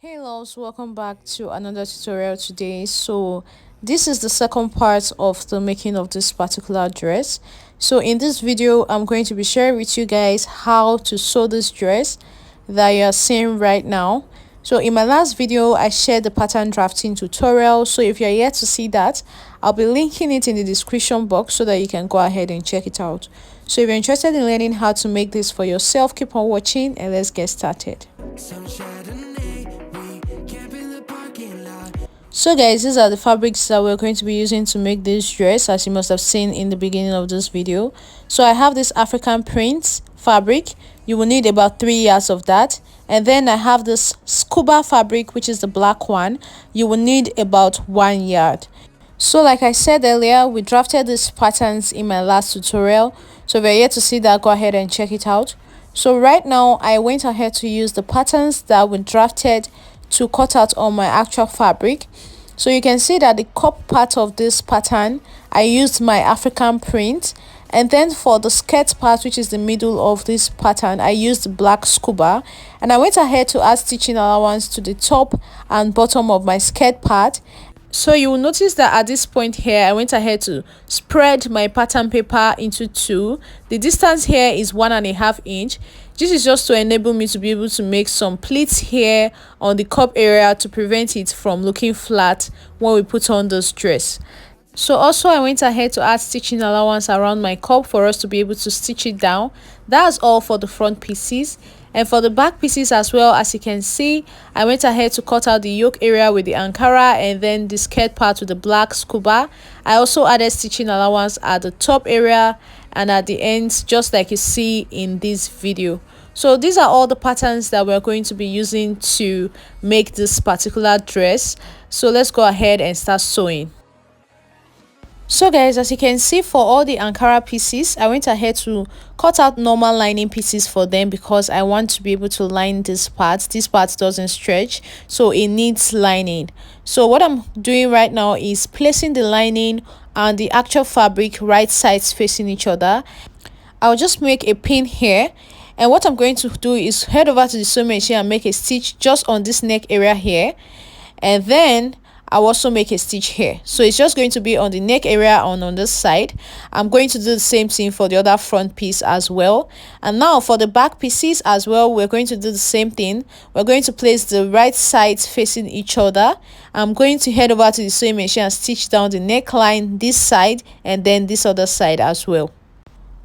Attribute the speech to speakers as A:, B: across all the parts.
A: Hey loves, welcome back to another tutorial today. So this is the second part of the making of this particular dress. So in this video I'm going to be sharing with you guys how to sew this dress that you are seeing right now. So in my last video I shared the pattern drafting tutorial, so if you're yet to see that, I'll be linking it in the description box so that you can go ahead and check it out. So if you're interested in learning how to make this for yourself, keep on watching and let's get started. So guys, these are the fabrics that we're going to be using to make this dress, as you must have seen in the beginning of this video. So I have this African print fabric. You will need about 3 yards of that. And then I have this scuba fabric, which is the black one. You will need about 1 yard. So like I said earlier, we drafted these patterns in my last tutorial. So if you're yet to see that, go ahead and check it out. So right now I went ahead to use the patterns that we drafted to cut out on my actual fabric. So you can see that the cup part of this pattern, I used my African print, and then for the skirt part, which is the middle of this pattern, I used black scuba, and I went ahead to add stitching allowance to the top and bottom of my skirt part. So you will notice that at this point here, I went ahead to spread my pattern paper into two. The distance here is 1.5 inch. This is just to enable me to be able to make some pleats here on the cup area to prevent it from looking flat when we put on this dress. So also I went ahead to add stitching allowance around my cup for us to be able to stitch it down. That's all for the front pieces. And for the back pieces as well, as you can see, I went ahead to cut out the yoke area with the Ankara and then the skirt part with the black scuba. I also added stitching allowance at the top area and at the ends, just like you see in this video. So these are all the patterns that we're going to be using to make this particular dress. So let's go ahead and start sewing. So guys, as you can see, for all the Ankara pieces, I went ahead to cut out normal lining pieces for them because I want to be able to line this part. This part doesn't stretch, so it needs lining. So what I'm doing right now is placing the lining and the actual fabric right sides facing each other. I'll just make a pin here, and what I'm going to do is head over to the sewing machine and make a stitch just on this neck area here, and then I'll also make a stitch here. So it's just going to be on the neck area on this side. I'm going to do the same thing for the other front piece as well. And now for the back pieces as well, we're going to do the same thing. We're going to place the right sides facing each other. I'm going to head over to the sewing machine and stitch down the neckline this side and then this other side as well.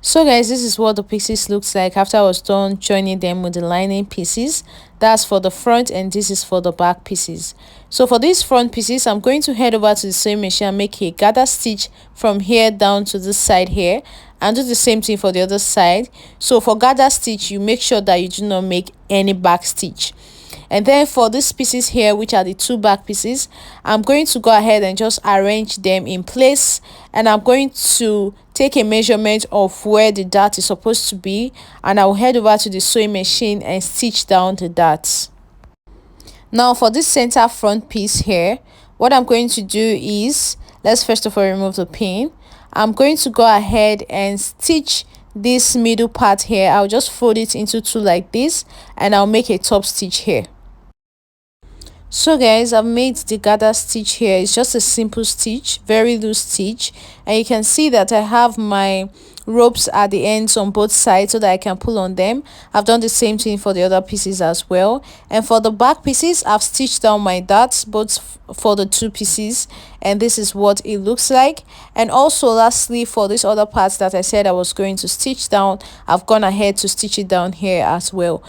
A: So guys, this is what the pieces looks like after I was done joining them with the lining pieces. That's for the front and this is for the back pieces. So for these front pieces, I'm going to head over to the sewing machine and make a gather stitch from here down to this side here, and do the same thing for the other side. So for gather stitch, you make sure that you do not make any back stitch. And then for these pieces here, which are the two back pieces, I'm going to go ahead and just arrange them in place, and I'm going to take a measurement of where the dart is supposed to be, and I'll head over to the sewing machine and stitch down the darts. Now for this center front piece here, what I'm going to do is, let's first of all remove the pin. I'm going to go ahead and stitch this middle part here. I'll just fold it into two like this, and I'll make a top stitch here. So guys, I've made the gather stitch here. It's just a simple stitch, very loose stitch, and you can see that I have my ropes at the ends on both sides so that I can pull on them. I've done the same thing for the other pieces as well. And for the back pieces, I've stitched down my darts both for the two pieces, and this is what it looks like. And also lastly, for this other parts that I said I was going to stitch down, I've gone ahead to stitch it down here as well.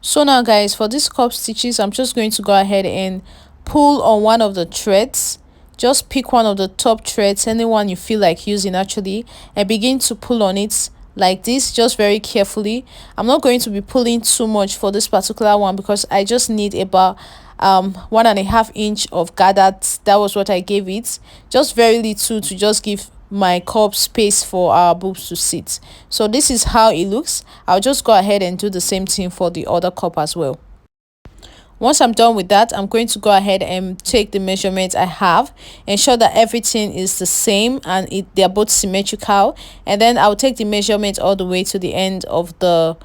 A: So now guys, for these cup stitches, I'm just going to go ahead and pull on one of the threads. Just pick one of the top threads, anyone you feel like using actually, and begin to pull on it like this, just very carefully. I'm not going to be pulling too much for this particular one because I just need about 1.5 inch of gathered. That was what I gave it, just very little to just give my cup space for our boobs to sit. So this is how it looks. I'll just go ahead and do the same thing for the other cup as well. Once I'm done with that, I'm going to go ahead and take the measurements I have, ensure that everything is the same and they're both symmetrical, and then I'll take the measurement all the way to the end of the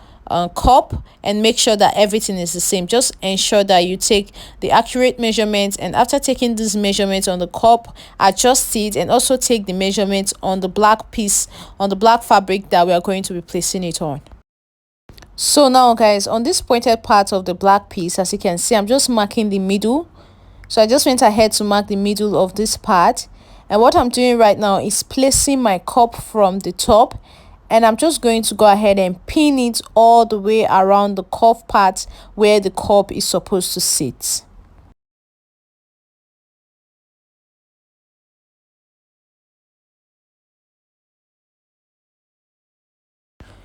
A: cup, and make sure that everything is the same. Just ensure that you take the accurate measurements, and after taking these measurements on the cup, adjust it, and also take the measurements on the black piece, on the black fabric that we are going to be placing it on. So now guys, on this pointed part of the black piece, as you can see, I'm just marking the middle. So I just went ahead to mark the middle of this part, and what I'm doing right now is placing my cup from the top, and I'm just going to go ahead and pin it all the way around the cuff part where the cup is supposed to sit.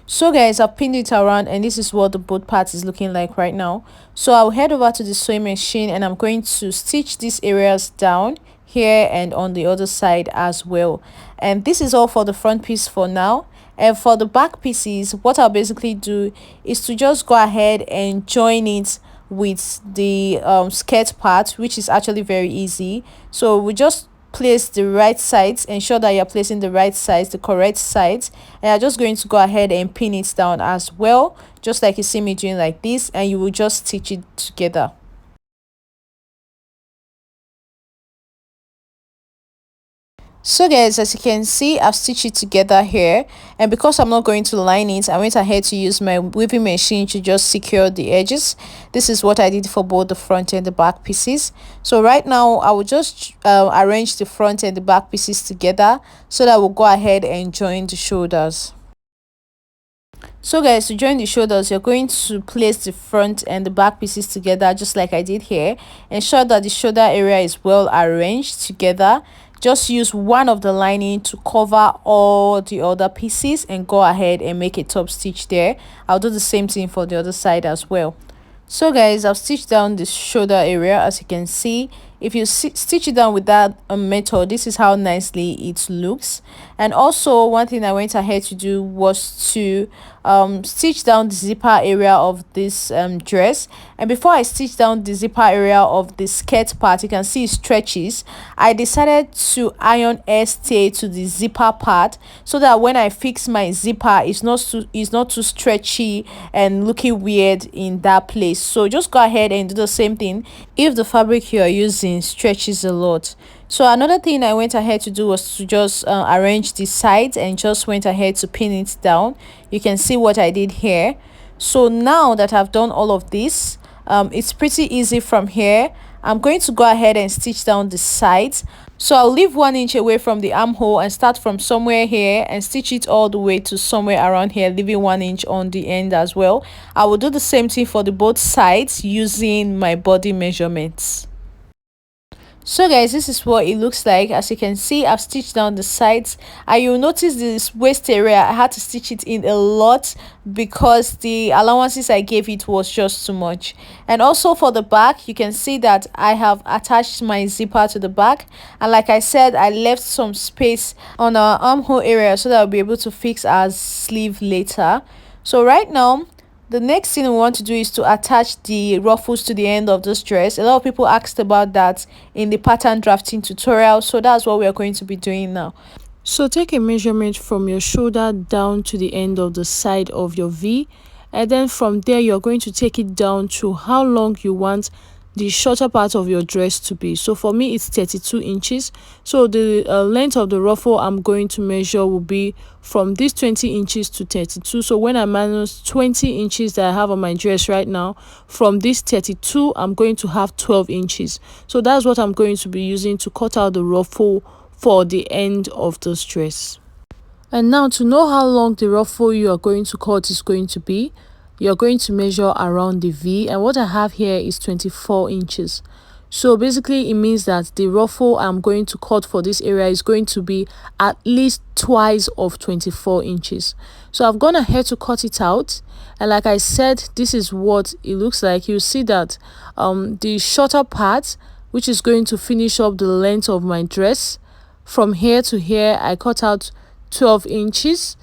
A: So guys, I've pinned it around, and this is what the both parts is looking like right now. So I'll head over to the sewing machine, and I'm going to stitch these areas down here and on the other side as well. And this is all for the front piece for now. And for the back pieces, what I'll basically do is to just go ahead and join it with the skirt part, which is actually very easy. So we just place the right sides, ensure that you're placing the right sides, the correct sides, and you're just going to go ahead and pin it down as well, just like you see me doing like this, and you will just stitch it together. So guys, as you can see, I've stitched it together here, and because I'm not going to line it, I went ahead to use my weaving machine to just secure the edges. This is what I did for both the front and the back pieces. So right now I will just arrange the front and the back pieces together so that we'll go ahead and join the shoulders. So guys, to join the shoulders, you're going to place the front and the back pieces together just like I did here. Ensure that the shoulder area is well arranged together. Just use one of the lining to cover all the other pieces and go ahead and make a top stitch there. I'll do the same thing for the other side as well. So guys, I've stitched down the shoulder area. As you can see, if you stitch it down with that method, this is how nicely it looks. And also, one thing I went ahead to do was to stitch down the zipper area of this dress. And before I stitch down the zipper area of the skirt part, you can see it stretches. I decided to iron stay to the zipper part so that when I fix my zipper, it's not too stretchy and looking weird in that place. So just go ahead and do the same thing if the fabric you are using stretches a lot. So another thing I went ahead to do was to just arrange the sides and just went ahead to pin it down. You can see what I did here. So now that I've done all of this, it's pretty easy from here. I'm going to go ahead and stitch down the sides. So I'll leave 1 inch away from the armhole and start from somewhere here and stitch it all the way to somewhere around here, leaving 1 inch on the end as well. I will do the same thing for the both sides using my body measurements. So guys, this is what it looks like. As you can see, I've stitched down the sides, and you'll notice this waist area, I had to stitch it in a lot because the allowances I gave it was just too much. And also for the back, you can see that I have attached my zipper to the back, and like I said, I left some space on our armhole area so that I'll be able to fix our sleeve later. So right now, the next thing we want to do is to attach the ruffles to the end of this dress. A lot of people asked about that in the pattern drafting tutorial, so that's what we are going to be doing now. So take a measurement from your shoulder down to the end of the side of your V, and then from there you're going to take it down to how long you want the shorter part of your dress to be. So for me, it's 32 inches. So the length of the ruffle I'm going to measure will be from this 20 inches to 32. So when I minus 20 inches that I have on my dress right now, from this 32 I'm going to have 12 inches. So that's what I'm going to be using to cut out the ruffle for the end of this dress. And now, to know how long the ruffle you are going to cut is going to be, you're going to measure around the V, and what I have here is 24 inches. So basically it means that the ruffle I'm going to cut for this area is going to be at least twice of 24 inches. So I've gone ahead to cut it out, and like I said, this is what it looks like. You see that the shorter part, which is going to finish up the length of my dress, from here to here I cut out 12 inches.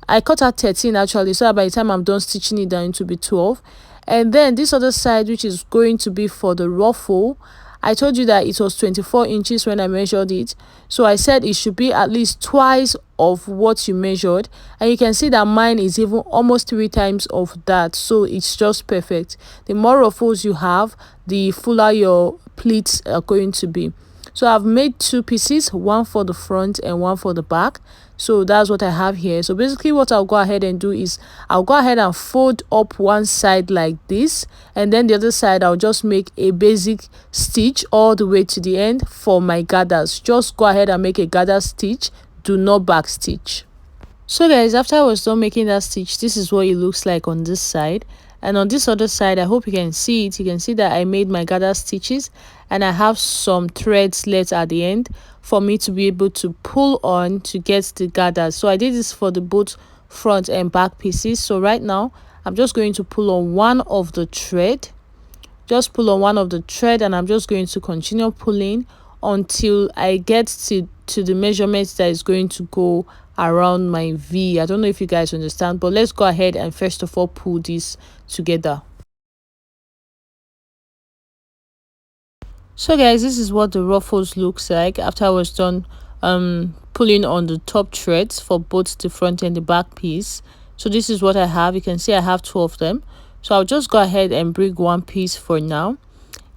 A: I cut out 13 actually, so that by the time I'm done stitching it down, it will be 12. And then this other side, which is going to be for the ruffle, I told you that it was 24 inches when I measured it, so I said it should be at least twice of what you measured, and you can see that mine is even almost 3 times of that, so it's just perfect. The more ruffles you have, the fuller your pleats are going to be. So I've made 2 pieces, one for the front and one for the back. So that's what I have here. So basically what I'll go ahead and do is I'll go ahead and fold up one side like this, and then the other side I'll just make a basic stitch all the way to the end for my gathers. Just go ahead and make a gather stitch, do not back stitch. So guys, after I was done making that stitch, this is what it looks like on this side. And on this other side, I hope you can see it. You can see that I made my gather stitches, and I have some threads left at the end for me to be able to pull on to get the gathers. So I did this for the both front and back pieces. So right now I'm just going to pull on one of the thread. Just pull on one of the thread, and I'm just going to continue pulling until I get to the measurements that is going to go around my V. I don't know if you guys understand, but let's go ahead and first of all pull this together. So guys, this is what the ruffles looks like after I was done pulling on the top threads for both the front and the back piece. So this is what I have. You can see I have 2 of them. So I'll just go ahead and bring one piece for now.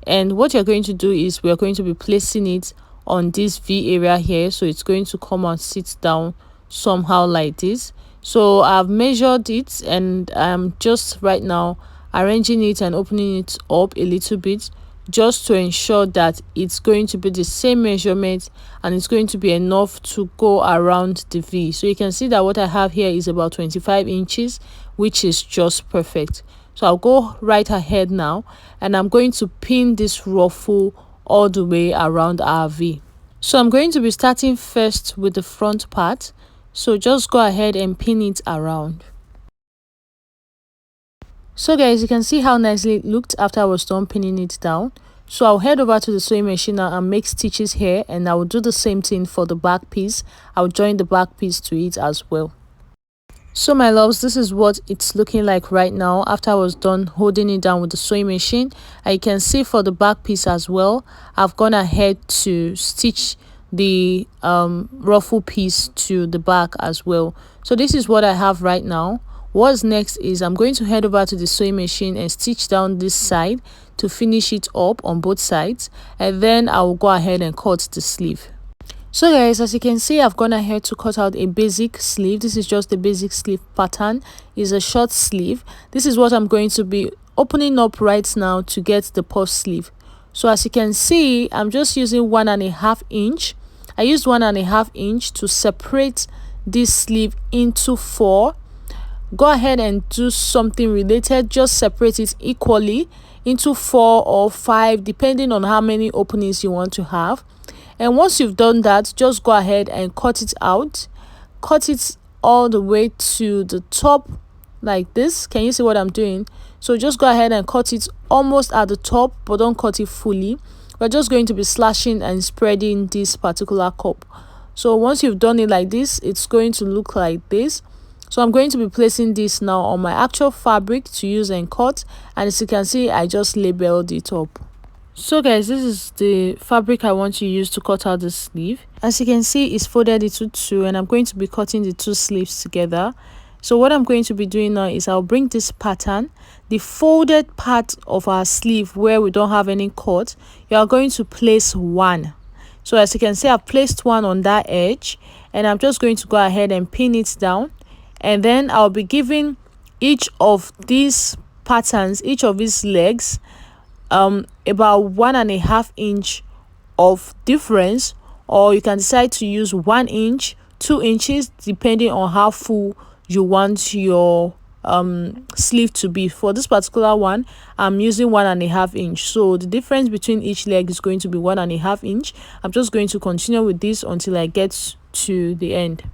A: And what you're going to do is we're going to be placing it on this V area here. So it's going to come and sit down somehow like this. So I've measured it, and I'm just right now arranging it and opening it up a little bit, just to ensure that it's going to be the same measurement and it's going to be enough to go around the V. So you can see that what I have here is about 25 inches, which is just perfect. So I'll go right ahead now, and I'm going to pin this ruffle all the way around our V. So I'm going to be starting first with the front part. So just go ahead and pin it around. So guys, you can see how nicely it looked after I was done pinning it down. So I'll head over to the sewing machine now and make stitches here, and I will do the same thing for the back piece. I'll join the back piece to it as well. So my loves, this is what it's looking like right now after I was done holding it down with the sewing machine. And you can see for the back piece as well, I've gone ahead to stitch the ruffle piece to the back as well. So this is what I have right now. What's next is I'm going to head over to the sewing machine and stitch down this side to finish it up on both sides, and then I will go ahead and cut the sleeve. So guys, as you can see, I've gone ahead to cut out a basic sleeve. This is just the basic sleeve pattern. It's a short sleeve. This is what I'm going to be opening up right now to get the puff sleeve. So as you can see, I'm just using 1.5 inch. I used 1.5 inch to separate this sleeve into 4. Go ahead and do something related. Just separate it equally into 4 or 5, depending on how many openings you want to have. And once you've done that, just go ahead and cut it out. Cut it all the way to the top like this. Can you see what I'm doing? So just go ahead and cut it almost at the top, but don't cut it fully. We're just going to be slashing and spreading this particular cup. So once you've done it like this, it's going to look like this. So I'm going to be placing this now on my actual fabric to use and cut, and as you can see, I just labeled it up. So guys, this is the fabric I want to use to cut out the sleeve. As you can see, it's folded into 2, and I'm going to be cutting the 2 sleeves together. So what I'm going to be doing now is I'll bring this pattern, the folded part of our sleeve where we don't have any cut, you are going to place 1. So as you can see, I've placed 1 on that edge, and I'm just going to go ahead and pin it down. And then I'll be giving each of these patterns, each of these legs, about 1.5 inch of difference, or you can decide to use 1 inch, 2 inches, depending on how full you want your sleeve to be. For this particular one, I'm using 1.5 inch, so the difference between each leg is going to be 1.5 inch. I'm just going to continue with this until I get to the end.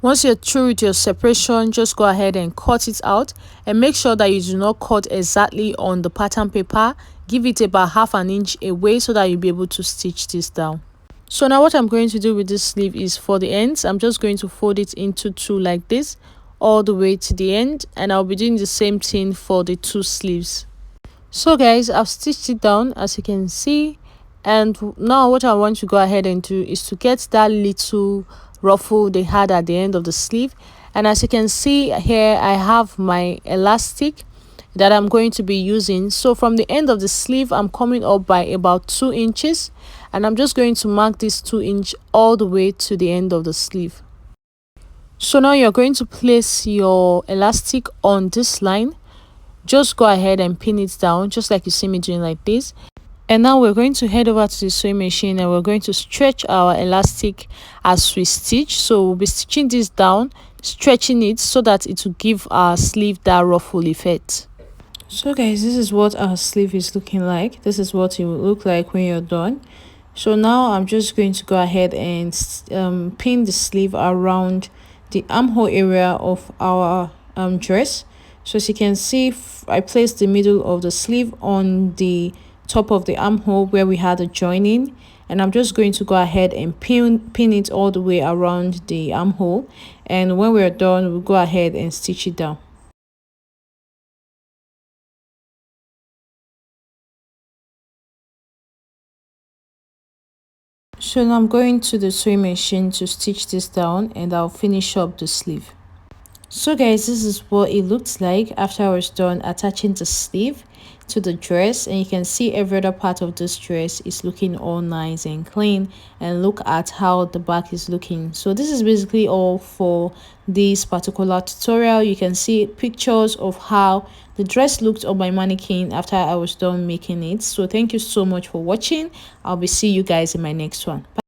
A: Once you're through with your separation, just go ahead and cut it out, and make sure that you do not cut exactly on the pattern paper. Give it about 1/2 inch away so that you'll be able to stitch this down. So now what I'm going to do with this sleeve is for the ends, I'm just going to fold it into 2 like this. all the way to the end, and I'll be doing the same thing for the two sleeves. So guys, I've stitched it down as you can see, and now what I want to go ahead and do is to get that little ruffle they had at the end of the sleeve. And as you can see here, I have my elastic that I'm going to be using. So from the end of the sleeve, I'm coming up by about 2 inches, and I'm just going to mark this 2 inch all the way to the end of the sleeve. So now you're going to place your elastic on this line. Just go ahead and pin it down, just like you see me doing like this. And now we're going to head over to the sewing machine, and we're going to stretch our elastic as we stitch. So we'll be stitching this down, stretching it so that it will give our sleeve that ruffle effect. So guys, this is what our sleeve is looking like. This is what it will look like when you're done. So now I'm just going to go ahead and pin the sleeve around the armhole area of our dress. So as you can see, I placed the middle of the sleeve on the top of the armhole where we had a joining, and I'm just going to go ahead and pin it all the way around the armhole, and when we're done, we'll go ahead and stitch it down. So now I'm going to the sewing machine to stitch this down, and I'll finish up the sleeve. So guys, this is what it looks like after I was done attaching the sleeve to the dress, and you can see every other part of this dress is looking all nice and clean, and look at how the back is looking. So this is basically all for this particular tutorial. You can see pictures of how the dress looked on my mannequin after I was done making it. So thank you so much for watching. I'll be seeing you guys in my next one. Bye.